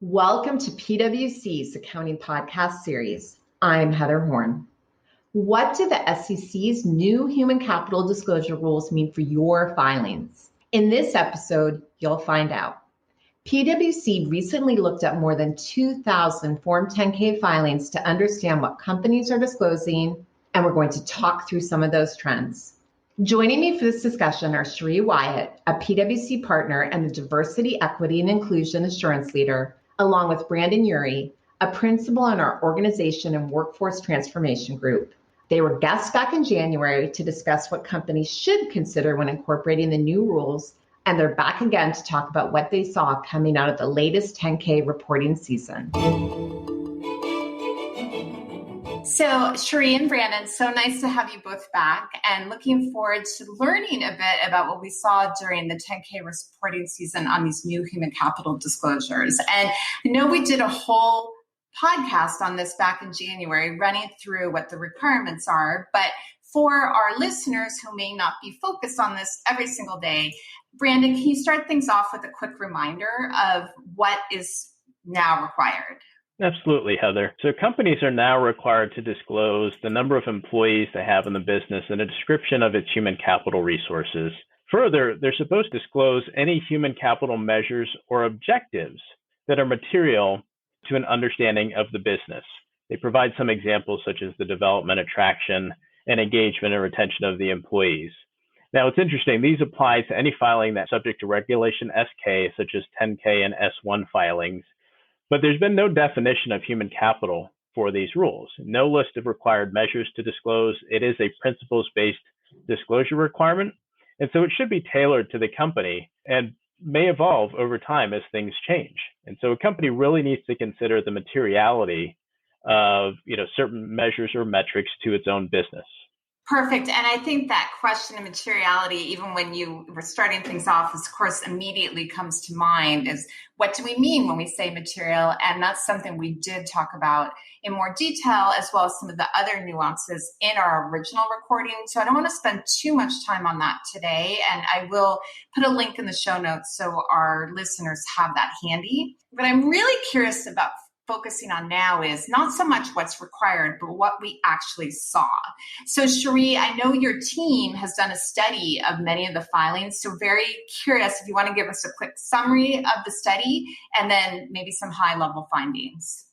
Welcome to PwC's Accounting Podcast Series. I'm Heather Horn. What do the SEC's new human capital disclosure rules mean for your filings? In this episode, you'll find out. PwC recently looked at more than 2,000 Form 10-K filings to understand what companies are disclosing, and we're going to talk through some of those trends. Joining me for this discussion are Cherie Wyatt, a PwC partner and the Diversity, Equity, and Inclusion Assurance Leader, along with Brandon Urie, a principal in our Organization and Workforce Transformation Group. They were guests back in January to discuss what companies should consider when incorporating the new rules, and they're back again to talk about what they saw coming out of the latest 10-K reporting season. So, Cherie and Brandon, so nice to have you both back and looking forward to learning a bit about what we saw during the 10-K reporting season on these new human capital disclosures. And I know we did a whole podcast on this back in January, running through what the requirements are. But for our listeners who may not be focused on this every single day, Brandon, can you start things off with a quick reminder of what is now required? Absolutely, Heather. So companies are now required to disclose the number of employees they have in the business and a description of its human capital resources. Further, they're supposed to disclose any human capital measures or objectives that are material to an understanding of the business. They provide some examples such as the development, attraction, and engagement and retention of the employees. Now, it's interesting. These apply to any filing that's subject to Regulation SK, such as 10K and S1 filings. But there's been no definition of human capital for these rules, no list of required measures to disclose. It is a principles-based disclosure requirement, and so it should be tailored to the company and may evolve over time as things change. And so a company really needs to consider the materiality of certain measures or metrics to its own business. Perfect. And I think that question of materiality, even when you were starting things off, of course, immediately comes to mind is what do we mean when we say material? And that's something we did talk about in more detail, as well as some of the other nuances in our original recording. So I don't want to spend too much time on that today. And I will put a link in the show notes so our listeners have that handy. But I'm really curious about focusing on now is not so much what's required, but what we actually saw. So Cherie, I know your team has done a study of many of the filings. So very curious if you want to give us a quick summary of the study and then maybe some high level findings.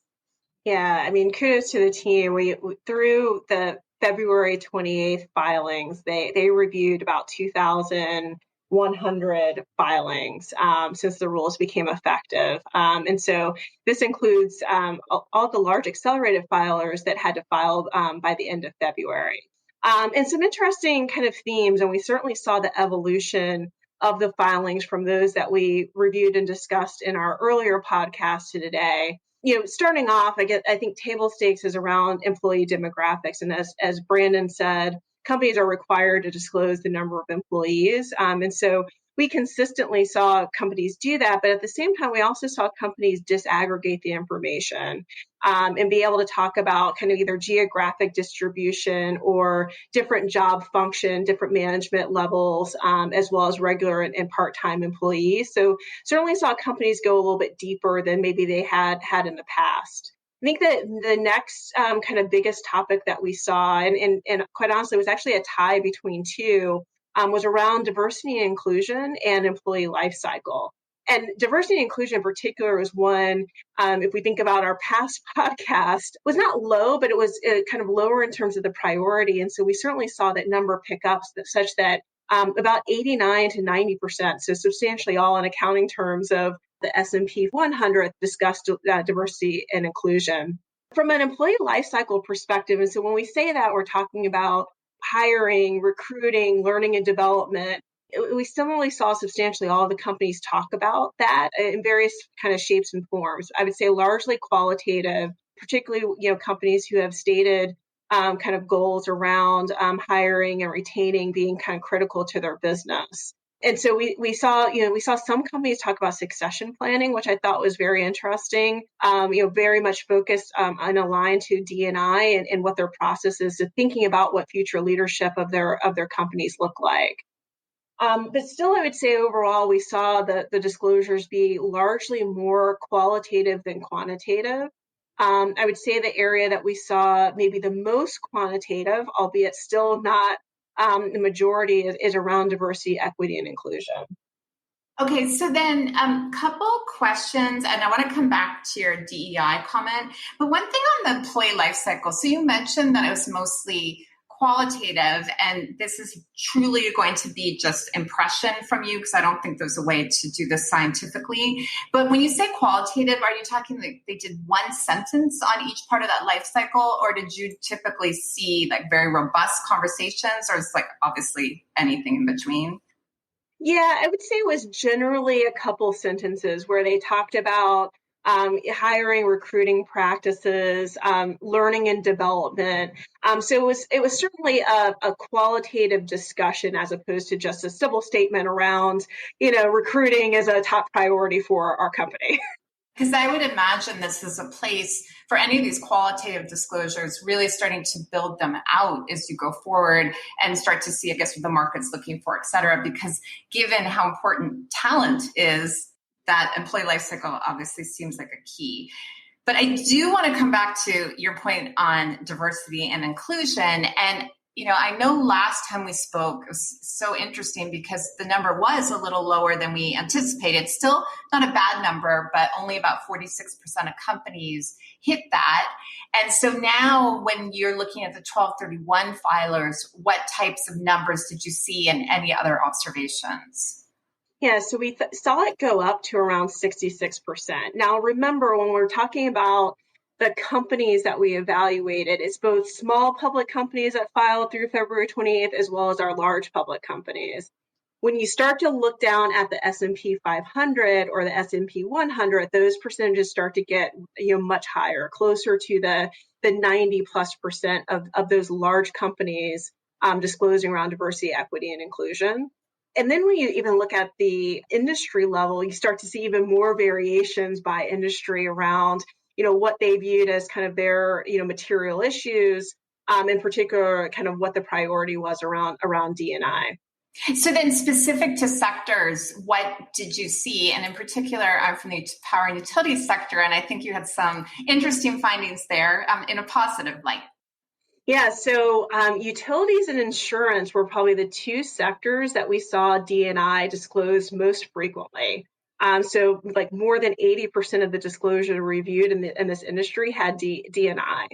Yeah, I mean, kudos to the team. We through the February 28th filings, they reviewed about 2,100 filings since the rules became effective. And so this includes all the large accelerated filers that had to file by the end of February. And some interesting kind of themes, and we certainly saw the evolution of the filings from those that we reviewed and discussed in our earlier podcast to today. Starting off, I think table stakes is around employee demographics. And as Brandon said, companies are required to disclose the number of employees. And so we consistently saw companies do that. But at the same time, we also saw companies disaggregate the information and be able to talk about kind of either geographic distribution or different job function, different management levels, as well as regular and part-time employees. So certainly saw companies go a little bit deeper than maybe they had in the past. I think that the next kind of biggest topic that we saw, and quite honestly, it was actually a tie between two, was around diversity and inclusion and employee life cycle. And diversity and inclusion in particular was one, if we think about our past podcast, was not low, but it was kind of lower in terms of the priority. And so we certainly saw that number pick up such that about 89 to 90%, so substantially all in accounting terms of the S&P 100 discussed diversity and inclusion. From an employee lifecycle perspective, and so when we say that, we're talking about hiring, recruiting, learning and development. We similarly saw substantially all of the companies talk about that in various kind of shapes and forms. I would say largely qualitative, particularly companies who have stated kind of goals around hiring and retaining being kind of critical to their business. And so we saw some companies talk about succession planning, which I thought was very interesting. Very much focused and aligned to D&I and what their process is to thinking about what future leadership of their companies look like. But still, I would say overall, we saw the disclosures be largely more qualitative than quantitative. I would say the area that we saw maybe the most quantitative, albeit still not the majority, is around diversity, equity, and inclusion. Okay, so then couple questions, and I want to come back to your DEI comment. But one thing on the employee life cycle, so you mentioned that it was mostly qualitative, and this is truly going to be just impression from you, because I don't think there's a way to do this scientifically. But when you say qualitative, are you talking like they did one sentence on each part of that life cycle, or did you typically see like very robust conversations, or is like obviously anything in between? Yeah, I would say it was generally a couple sentences where they talked about hiring, recruiting practices, learning and development. So it was certainly a qualitative discussion as opposed to just a civil statement around, recruiting is a top priority for our company. Because I would imagine this is a place for any of these qualitative disclosures, really starting to build them out as you go forward and start to see, I guess, what the market's looking for, et cetera. Because given how important talent is, that employee life cycle obviously seems like a key. But I do want to come back to your point on diversity and inclusion. And I know last time we spoke, it was so interesting because the number was a little lower than we anticipated. Still not a bad number, but only about 46% of companies hit that. And so now when you're looking at the 1231 filers, what types of numbers did you see and any other observations? Yeah, so we saw it go up to around 66%. Now, remember, when we're talking about the companies that we evaluated, it's both small public companies that filed through February 28th, as well as our large public companies. When you start to look down at the S&P 500 or the S&P 100, those percentages start to get much higher, closer to the 90+% of those large companies disclosing around diversity, equity, and inclusion. And then when you even look at the industry level, you start to see even more variations by industry around what they viewed as kind of their, material issues, in particular, kind of what the priority was around D&I. So then specific to sectors, what did you see? And in particular, I'm from the power and utilities sector, and I think you had some interesting findings there in a positive light. Yeah, so utilities and insurance were probably the two sectors that we saw D&I disclosed most frequently. So like more than 80% of the disclosure reviewed in this industry had D&I.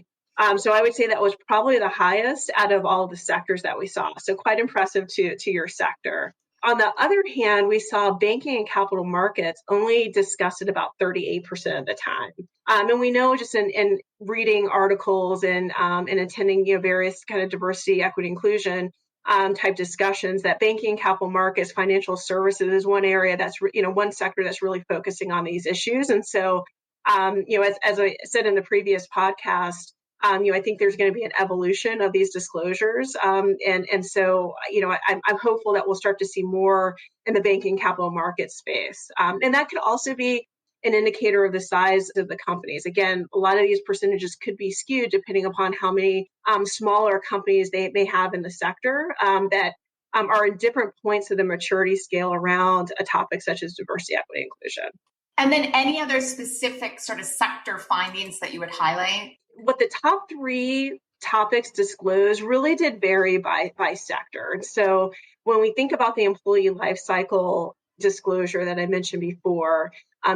So I would say that was probably the highest out of all of the sectors that we saw. So quite impressive to your sector. On the other hand, we saw banking and capital markets only discussed it about 38% of the time. And we know just in reading articles and attending various kind of diversity, equity, inclusion type discussions that banking and capital markets, financial services is one area that's, one sector that's really focusing on these issues. And so, as I said in the previous podcast, I think there's going to be an evolution of these disclosures. And so, I'm hopeful that we'll start to see more in the banking capital market space. And that could also be an indicator of the size of the companies. Again, a lot of these percentages could be skewed depending upon how many smaller companies they may have in the sector that are in different points of the maturity scale around a topic such as diversity, equity, inclusion. And then any other specific sort of sector findings that you would highlight? What the top three topics disclosed really did vary by sector. And so when we think about the employee life cycle disclosure that I mentioned before,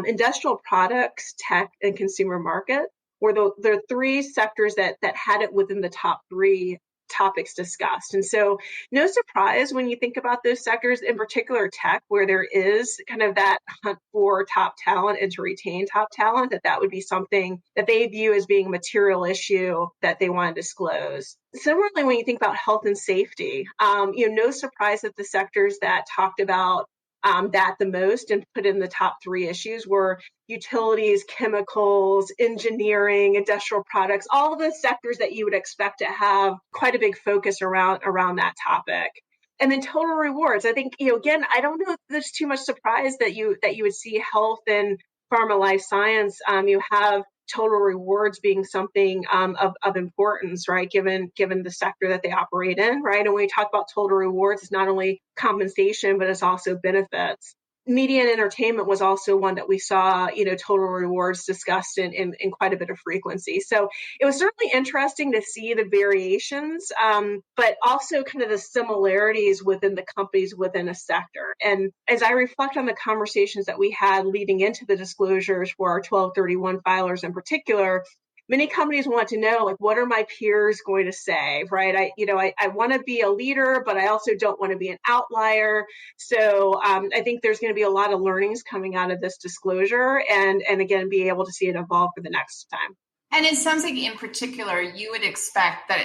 industrial products, tech, and consumer market were the three sectors that had it within the top three topics discussed. And so no surprise when you think about those sectors, in particular tech, where there is kind of that hunt for top talent and to retain top talent, that would be something that they view as being a material issue that they want to disclose. Similarly, when you think about health and safety, no surprise that the sectors that talked about that the most and put in the top three issues were utilities, chemicals, engineering, industrial products, all of the sectors that you would expect to have quite a big focus around that topic. And then total rewards. I think, again, I don't know if there's too much surprise that you would see health and pharma life science. You have total rewards being something of importance, right? Given the sector that they operate in, right? And when we talk about total rewards, it's not only compensation, but it's also benefits. Media and entertainment was also one that we saw, total rewards discussed in quite a bit of frequency. So it was certainly interesting to see the variations, but also kind of the similarities within the companies within a sector. And as I reflect on the conversations that we had leading into the disclosures for our 1231 filers in particular, many companies want to know, like, what are my peers going to say, right? I want to be a leader, but I also don't want to be an outlier. So I think there's going to be a lot of learnings coming out of this disclosure, and again, be able to see it evolve for the next time. And it sounds like, in particular, you would expect that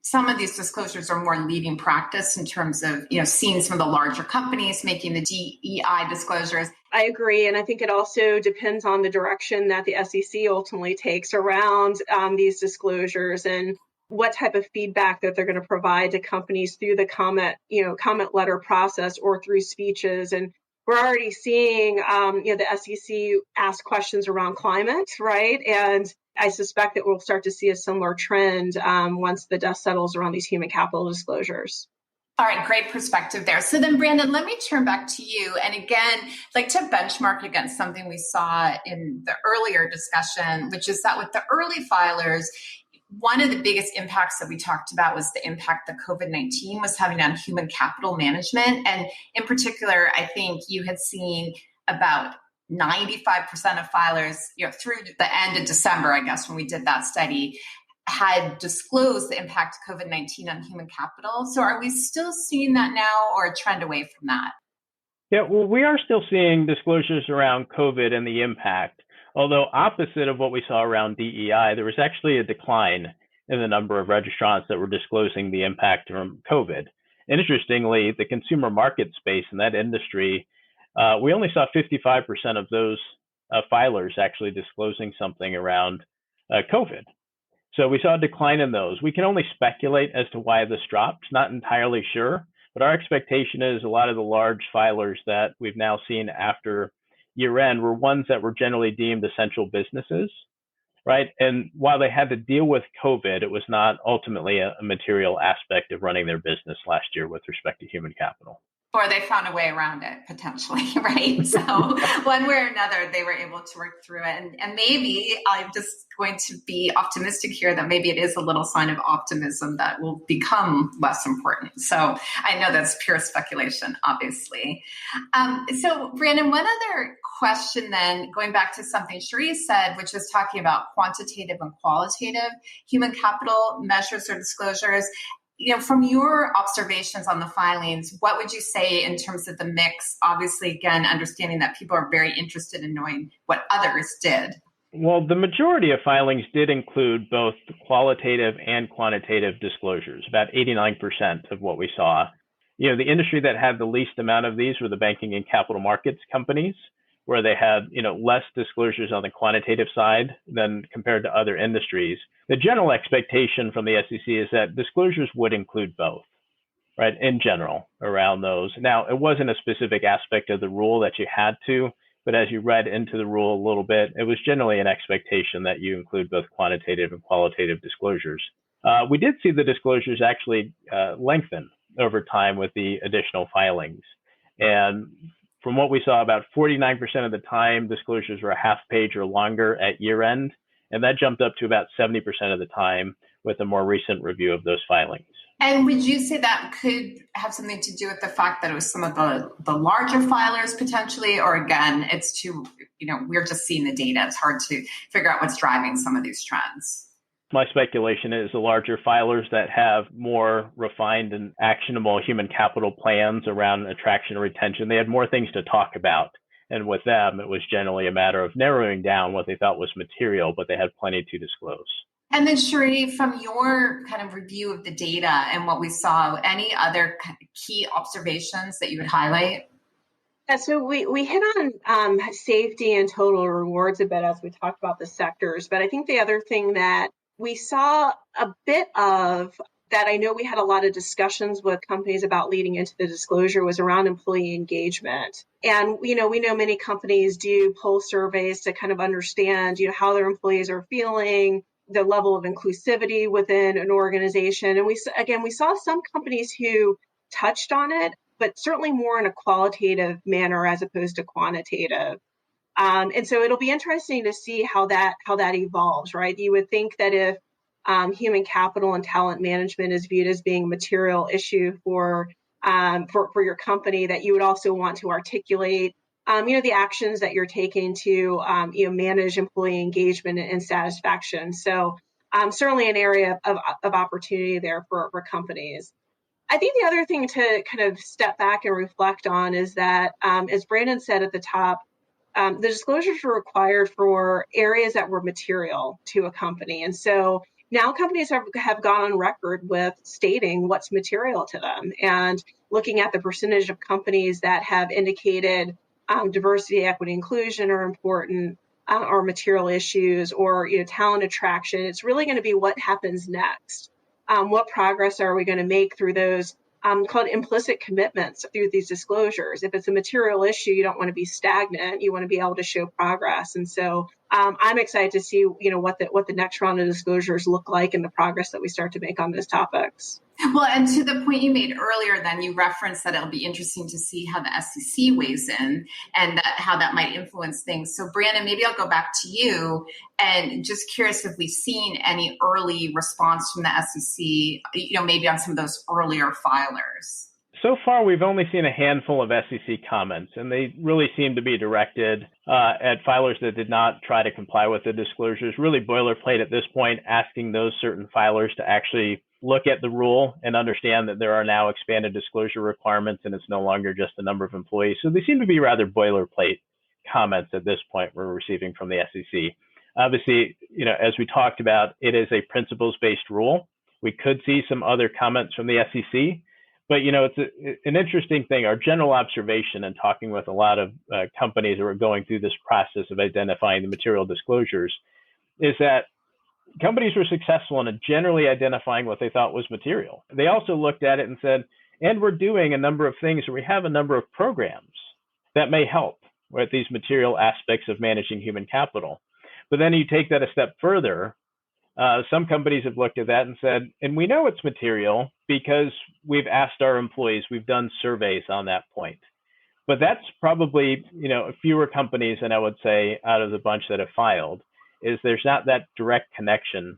some of these disclosures are more leading practice in terms of, seeing some of the larger companies making the DEI disclosures. I agree. And I think it also depends on the direction that the SEC ultimately takes around these disclosures and what type of feedback that they're going to provide to companies through the comment letter process or through speeches. And we're already seeing, the SEC ask questions around climate, right? And I suspect that we'll start to see a similar trend once the dust settles around these human capital disclosures. All right, great perspective there. So then, Brandon, let me turn back to you. And again, I'd like to benchmark against something we saw in the earlier discussion, which is that with the early filers, one of the biggest impacts that we talked about was the impact that COVID-19 was having on human capital management. And in particular, I think you had seen about 95% of filers, through the end of December, I guess, when we did that study, had disclosed the impact of COVID-19 on human capital. So are we still seeing that now, or a trend away from that? Yeah, well, we are still seeing disclosures around COVID and the impact. Although opposite of what we saw around DEI, there was actually a decline in the number of registrants that were disclosing the impact from COVID. And interestingly, the consumer market space in that industry, we only saw 55% of those filers actually disclosing something around COVID. So we saw a decline in those. We can only speculate as to why this dropped, not entirely sure, but our expectation is a lot of the large filers that we've now seen after year end were ones that were generally deemed essential businesses, right? And while they had to deal with COVID, it was not ultimately a material aspect of running their business last year with respect to human capital. Or they found a way around it, potentially, right? So one way or another, they were able to work through it. And maybe I'm just going to be optimistic here that maybe it is a little sign of optimism that will become less important. So I know that's pure speculation, obviously. So Brandon, one other question then, going back to something Cherie said, which was talking about quantitative and qualitative human capital measures or disclosures. From your observations on the filings, what would you say in terms of the mix? Obviously, again, understanding that people are very interested in knowing what others did. Well, the majority of filings did include both qualitative and quantitative disclosures, about 89% of what we saw. The industry that had the least amount of these were the banking and capital markets companies, where they had, less disclosures on the quantitative side than compared to other industries. The general expectation from the SEC is that disclosures would include both, right, in general, around those. Now, it wasn't a specific aspect of the rule that you had to, but as you read into the rule a little bit, it was generally an expectation that you include both quantitative and qualitative disclosures. We did see the disclosures actually lengthen over time with the additional filings. And from what we saw, about 49% of the time, disclosures were a half page or longer at year end, and that jumped up to about 70% of the time with a more recent review of those filings. And would you say that could have something to do with the fact that it was some of the larger filers potentially, or again, it's too, we're just seeing the data. It's hard to figure out what's driving some of these trends. My speculation is the larger filers that have more refined and actionable human capital plans around attraction and retention, they had more things to talk about. And with them, it was generally a matter of narrowing down what they thought was material, but they had plenty to disclose. And then Cherie, from your kind of review of the data and what we saw, any other key observations that you would highlight? Yeah, so we hit on safety and total rewards a bit as we talked about the sectors, but I think the other thing that we saw a bit of that I know we had a lot of discussions with companies about leading into the disclosure was around employee engagement. And, we know many companies do poll surveys to kind of understand, how their employees are feeling, the level of inclusivity within an organization. And we saw some companies who touched on it, but certainly more in a qualitative manner as opposed to quantitative. And so it'll be interesting to see how that evolves, right? You would think that if human capital and talent management is viewed as being a material issue for your company, that you would also want to articulate, the actions that you're taking to, manage employee engagement and satisfaction. So certainly an area of opportunity there for companies. I think the other thing to kind of step back and reflect on is that, as Brandon said at the top, the disclosures were required for areas that were material to a company. And so now companies have gone on record with stating what's material to them and looking at the percentage of companies that have indicated diversity, equity, inclusion are important, or material issues, or talent attraction. It's really going to be what happens next. What progress are we going to make through those called implicit commitments through these disclosures? If it's a material issue, you don't want to be stagnant. You want to be able to show progress. And so I'm excited to see, what the next round of disclosures look like and the progress that we start to make on those topics. Well, and to the point you made earlier, then you referenced that it'll be interesting to see how the SEC weighs in and how that might influence things. So Brandon, maybe I'll go back to you and just curious if we've seen any early response from the SEC, maybe on some of those earlier filers. So far, we've only seen a handful of SEC comments, and they really seem to be directed at filers that did not try to comply with the disclosures, really boilerplate at this point, asking those certain filers to actually look at the rule and understand that there are now expanded disclosure requirements and it's no longer just the number of employees. So they seem to be rather boilerplate comments at this point we're receiving from the SEC. Obviously, as we talked about, it is a principles-based rule. We could see some other comments from the SEC, but it's an interesting thing. Our general observation in talking with a lot of companies who are going through this process of identifying the material disclosures is that companies were successful in generally identifying what they thought was material. They also looked at it and said, and we're doing a number of things, or we have a number of programs that may help with these material aspects of managing human capital. But then you take that a step further. Some companies have looked at that and said, and we know it's material because we've asked our employees, we've done surveys on that point. But that's probably, fewer companies than I would say out of the bunch that have filed, is there's not that direct connection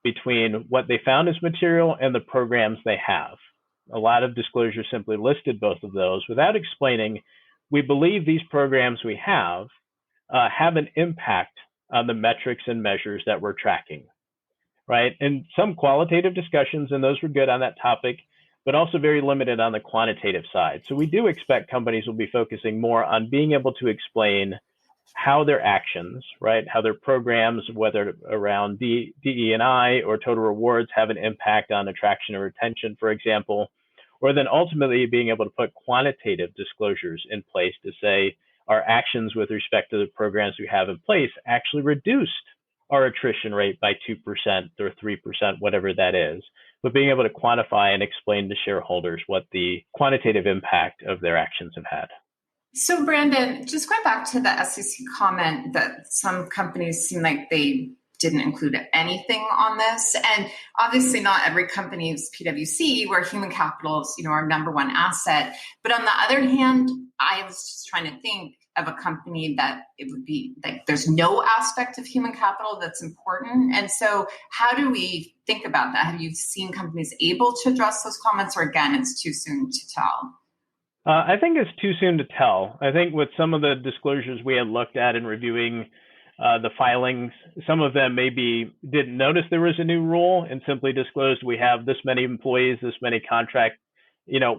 between what they found as material and the programs they have. A lot of disclosures simply listed both of those without explaining, we believe these programs we have an impact on the metrics and measures that we're tracking, right? And some qualitative discussions, and those were good on that topic, but also very limited on the quantitative side. So we do expect companies will be focusing more on being able to explain how their actions, right, how their programs, whether around DE&I or total rewards, have an impact on attraction or retention, for example, or then ultimately being able to put quantitative disclosures in place to say our actions with respect to the programs we have in place actually reduced our attrition rate by 2% or 3%, whatever that is, but being able to quantify and explain to shareholders what the quantitative impact of their actions have had. So Brandon, just going back to the SEC comment that some companies seem like they didn't include anything on this. And obviously not every company is PwC, where human capital is, our number one asset. But on the other hand, I was just trying to think of a company that it would be like there's no aspect of human capital that's important. And so how do we think about that? Have you seen companies able to address those comments, or again, it's too soon to tell? I think it's too soon to tell. I think with some of the disclosures we had looked at in reviewing the filings, some of them maybe didn't notice there was a new rule and simply disclosed we have this many employees, this many contract,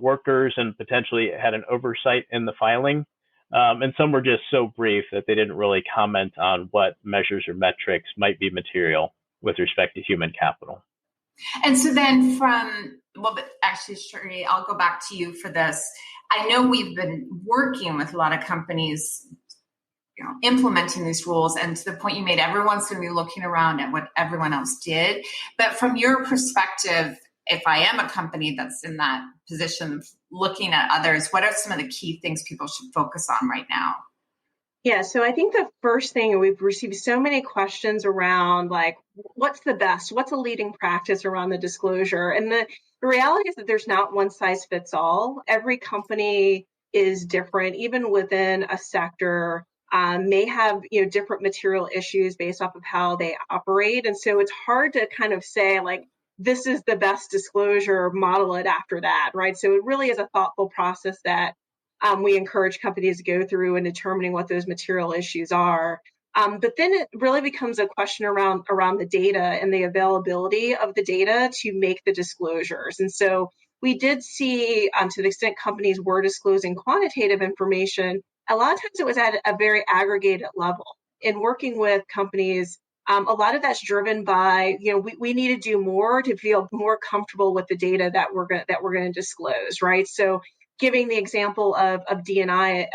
workers, and potentially had an oversight in the filing. And some were just so brief that they didn't really comment on what measures or metrics might be material with respect to human capital. And so then actually, Sherry, I'll go back to you for this. I know we've been working with a lot of companies, implementing these rules, and to the point you made, everyone's going to be looking around at what everyone else did. But from your perspective, if I am a company that's in that position of looking at others, what are some of the key things people should focus on right now? Yeah, so I think the first thing, we've received so many questions around like, what's the best? What's a leading practice around the disclosure? And the reality is that there's not one size fits all. Every company is different, even within a sector. May have different material issues based off of how they operate, and so it's hard to kind of say like this is the best disclosure, model it after that, right? So it really is a thoughtful process that we encourage companies to go through in determining what those material issues are. But then it really becomes a question around the data and the availability of the data to make the disclosures. And so we did see, to the extent companies were disclosing quantitative information, a lot of times it was at a very aggregated level. In working with companies, a lot of that's driven by, we need to do more to feel more comfortable with the data that we're going to disclose, right? So giving the example of D&I,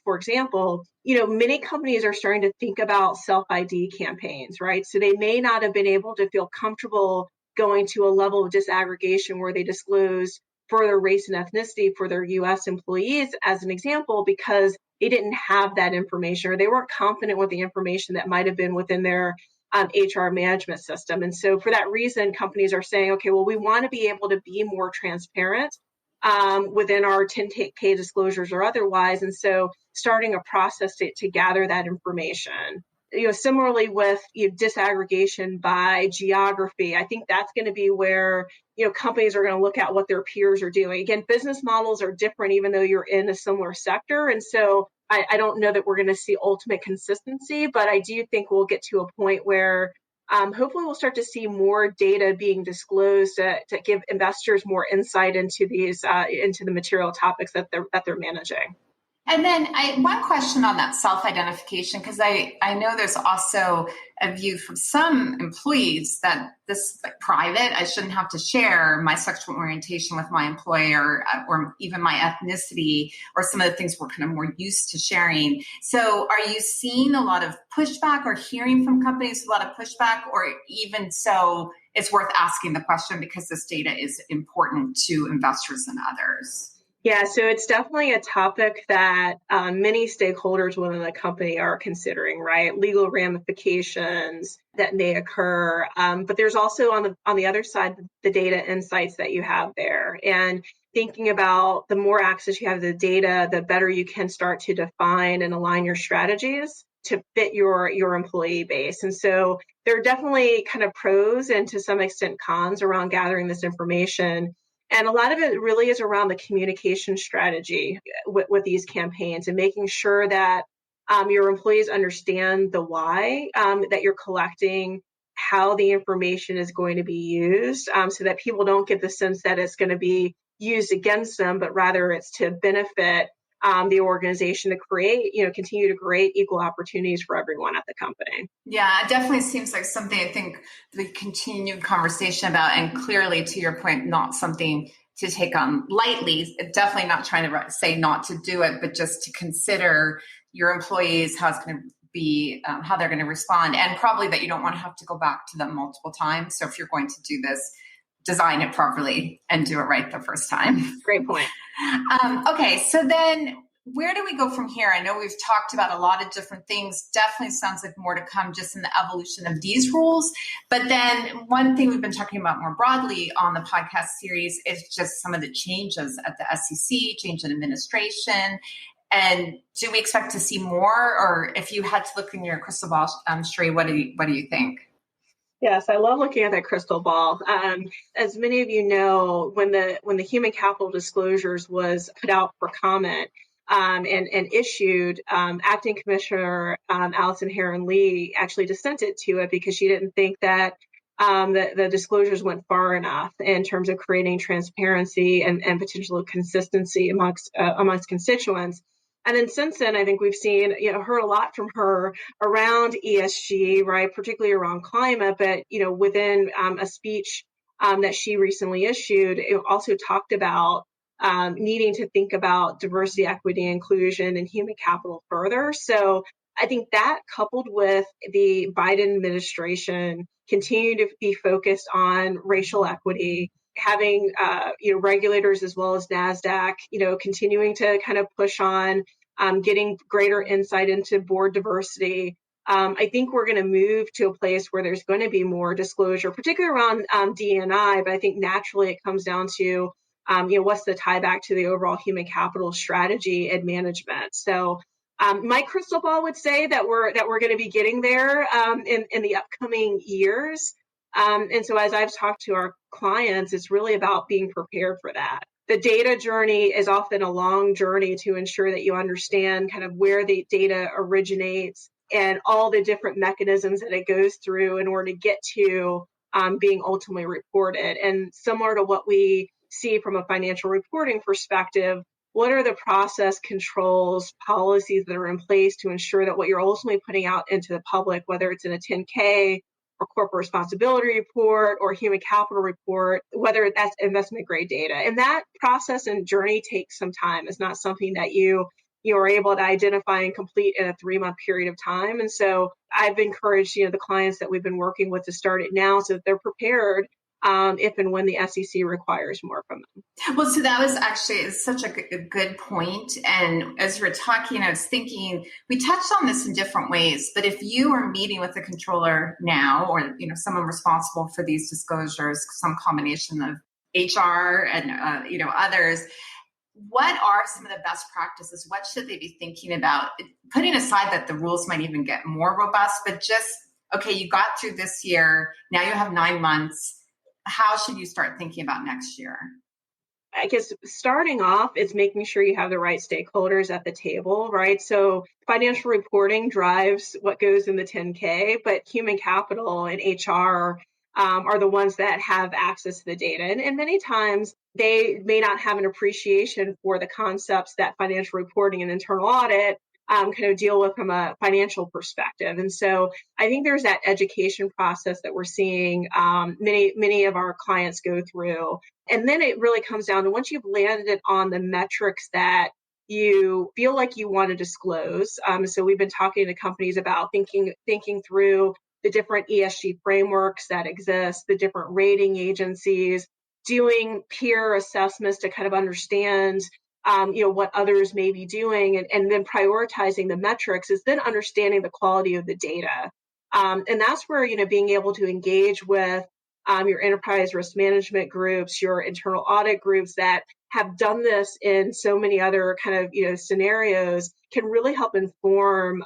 for example, many companies are starting to think about self-ID campaigns, right? So they may not have been able to feel comfortable going to a level of disaggregation where they disclose further race and ethnicity for their U.S. employees, as an example, because they didn't have that information or they weren't confident with the information that might have been within their HR management system. And so for that reason, companies are saying, okay, well, we want to be able to be more transparent within our 10K disclosures or otherwise. And so starting a process to gather that information. Similarly with disaggregation by geography, I think that's going to be where companies are going to look at what their peers are doing. Again, business models are different, even though you're in a similar sector. And so I don't know that we're going to see ultimate consistency, but I do think we'll get to a point where hopefully we'll start to see more data being disclosed to give investors more insight into these into the material topics that they're managing. And then one question on that self-identification, because I know there's also a view from some employees that this is like private. I shouldn't have to share my sexual orientation with my employer or even my ethnicity or some of the things we're kind of more used to sharing. So are you seeing a lot of pushback or hearing from companies a lot of pushback, or even so it's worth asking the question because this data is important to investors and others? Yeah, so it's definitely a topic that many stakeholders within the company are considering, right? Legal ramifications that may occur, but there's also on the other side the data insights that you have there, and thinking about the more access you have to the data, the better you can start to define and align your strategies to fit your employee base. And so there are definitely kind of pros and to some extent cons around gathering this information. And a lot of it really is around the communication strategy with these campaigns and making sure that your employees understand the why that you're collecting, how the information is going to be used, so that people don't get the sense that it's going to be used against them, but rather it's to benefit the organization to continue to create equal opportunities for everyone at the company. Yeah, it definitely seems like something I think the continued conversation about, and clearly to your point, not something to take on lightly, definitely not trying to say not to do it, but just to consider your employees, how it's going to be, how they're going to respond, and probably that you don't want to have to go back to them multiple times. So if you're going to do this, design it properly and do it right the first time. Great point. Okay, so then where do we go from here? I know we've talked about a lot of different things. Definitely sounds like more to come just in the evolution of these rules. But then one thing we've been talking about more broadly on the podcast series is just some of the changes at the SEC, change in administration. And do we expect to see more? Or if you had to look in your crystal ball, Sheree, what do you think? Yes, I love looking at that crystal ball. As many of you know, when the human capital disclosures was put out for comment and issued, Acting Commissioner Allison Heron-Lee actually dissented to it because she didn't think that the disclosures went far enough in terms of creating transparency and potential consistency amongst constituents. And then since then, I think we've seen, heard a lot from her around ESG, right, particularly around climate, but, within a speech that she recently issued, it also talked about needing to think about diversity, equity, inclusion, and human capital further. So I think that coupled with the Biden administration continue to be focused on racial equity, having regulators as well as NASDAQ, continuing to kind of push on getting greater insight into board diversity. I think we're going to move to a place where there's going to be more disclosure, particularly around D&I, but I think naturally it comes down to what's the tie back to the overall human capital strategy and management. So my crystal ball would say that we're going to be getting there in the upcoming years. And so as I've talked to our clients, it's really about being prepared for that. The data journey is often a long journey to ensure that you understand kind of where the data originates and all the different mechanisms that it goes through in order to get to being ultimately reported. And similar to what we see from a financial reporting perspective, what are the process controls, policies that are in place to ensure that what you're ultimately putting out into the public, whether it's in a 10K or corporate responsibility report or human capital report, whether that's investment grade data. And that process and journey takes some time. It's not something that you are able to identify and complete in a 3-month period of time. And so I've encouraged, the clients that we've been working with to start it now so that they're prepared if and when the SEC requires more from them. Well, so that was actually such a good point. And as you were talking, I was thinking, we touched on this in different ways, but if you are meeting with the controller now, or, someone responsible for these disclosures, some combination of HR and, others, what are some of the best practices? What should they be thinking about? Putting aside that the rules might even get more robust, but just, okay, you got through this year, now you have 9 months. How should you start thinking about next year? I guess starting off is making sure you have the right stakeholders at the table, right? So financial reporting drives what goes in the 10K, but human capital and HR are the ones that have access to the data. And many times they may not have an appreciation for the concepts that financial reporting and internal audit kind of deal with from a financial perspective. And so I think there's that education process that we're seeing many of our clients go through. And then it really comes down to once you've landed on the metrics that you feel like you want to disclose. So we've been talking to companies about thinking through the different ESG frameworks that exist, the different rating agencies, doing peer assessments to kind of understand what others may be doing, and then prioritizing the metrics is then understanding the quality of the data. And that's where, being able to engage with your enterprise risk management groups, your internal audit groups that have done this in so many other kind of, scenarios can really help inform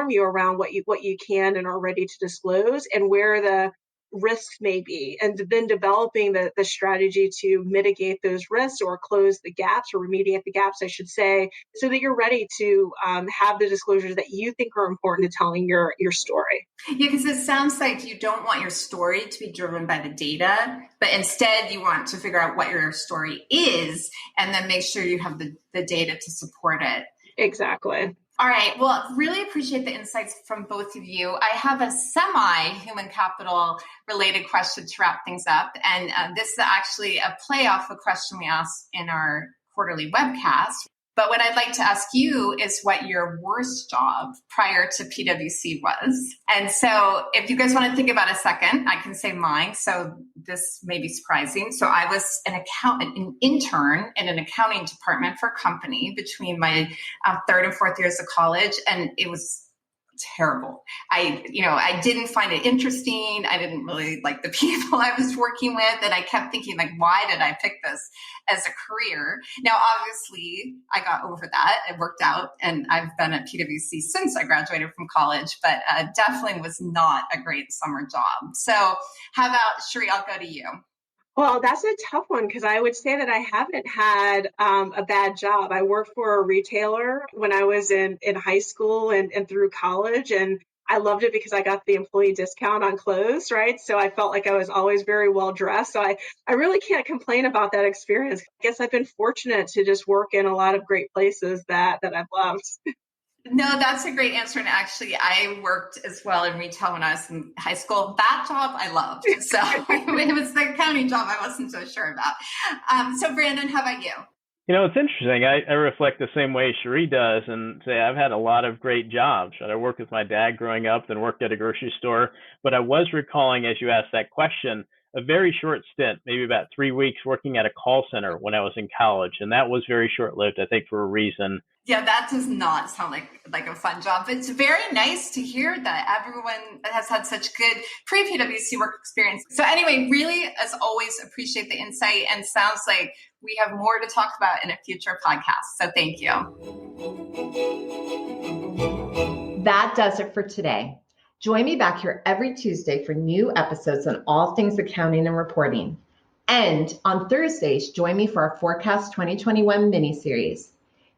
you around what you can and are ready to disclose and where the risks may be, and then developing the strategy to mitigate those risks or close the gaps or remediate the gaps, I should say, so that you're ready to have the disclosures that you think are important to telling your story. Yeah, because it sounds like you don't want your story to be driven by the data, but instead you want to figure out what your story is and then make sure you have the data to support it. Exactly. All right. Well, really appreciate the insights from both of you. I have a semi-human capital related question to wrap things up. And this is actually a play off a question we asked in our quarterly webcast. But what I'd like to ask you is what your worst job prior to PwC was. And so if you guys want to think about a second, I can say mine. So this may be surprising. So I was an intern in an accounting department for a company between my third and fourth years of college. And it was terrible. I didn't find it interesting. I didn't really like the people I was working with. And I kept thinking, why did I pick this as a career? Now, obviously, I got over that. It worked out. And I've been at PwC since I graduated from college, but definitely was not a great summer job. So how about, Sheree, I'll go to you. Well, that's a tough one because I would say that I haven't had a bad job. I worked for a retailer when I was in high school and through college, and I loved it because I got the employee discount on clothes, right? So I felt like I was always very well dressed. So I really can't complain about that experience. I guess I've been fortunate to just work in a lot of great places that I've loved. No, that's a great answer. And actually, I worked as well in retail when I was in high school. That job I loved. So it was the accounting job I wasn't so sure about. So Brandon, how about you? It's interesting. I reflect the same way Sheree does and say I've had a lot of great jobs. I worked with my dad growing up, then worked at a grocery store. But I was recalling as you asked that question, a very short stint, maybe about 3 weeks, working at a call center when I was in college. And that was very short-lived, I think, for a reason. Yeah, that does not sound like a fun job. It's very nice to hear that everyone has had such good pre-PwC work experience. So anyway, really, as always, appreciate the insight, and sounds like we have more to talk about in a future podcast. So thank you. That does it for today. Join me back here every Tuesday for new episodes on all things accounting and reporting. And on Thursdays, join me for our Forecast 2021 mini-series.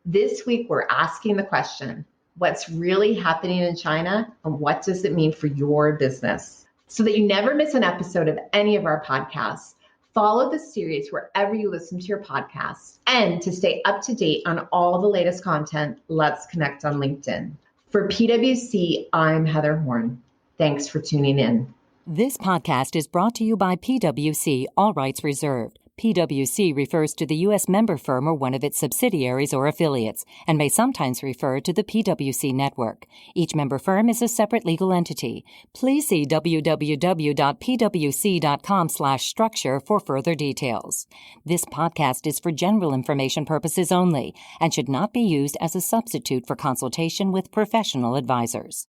This week, we're asking the question, what's really happening in China and what does it mean for your business? So that you never miss an episode of any of our podcasts, follow the series wherever you listen to your podcasts. And to stay up to date on all the latest content, let's connect on LinkedIn. For PwC, I'm Heather Horn. Thanks for tuning in. This podcast is brought to you by PwC, all rights reserved. PwC refers to the U.S. member firm or one of its subsidiaries or affiliates, and may sometimes refer to the PwC network. Each member firm is a separate legal entity. Please see www.pwc.com/structure for further details. This podcast is for general information purposes only and should not be used as a substitute for consultation with professional advisors.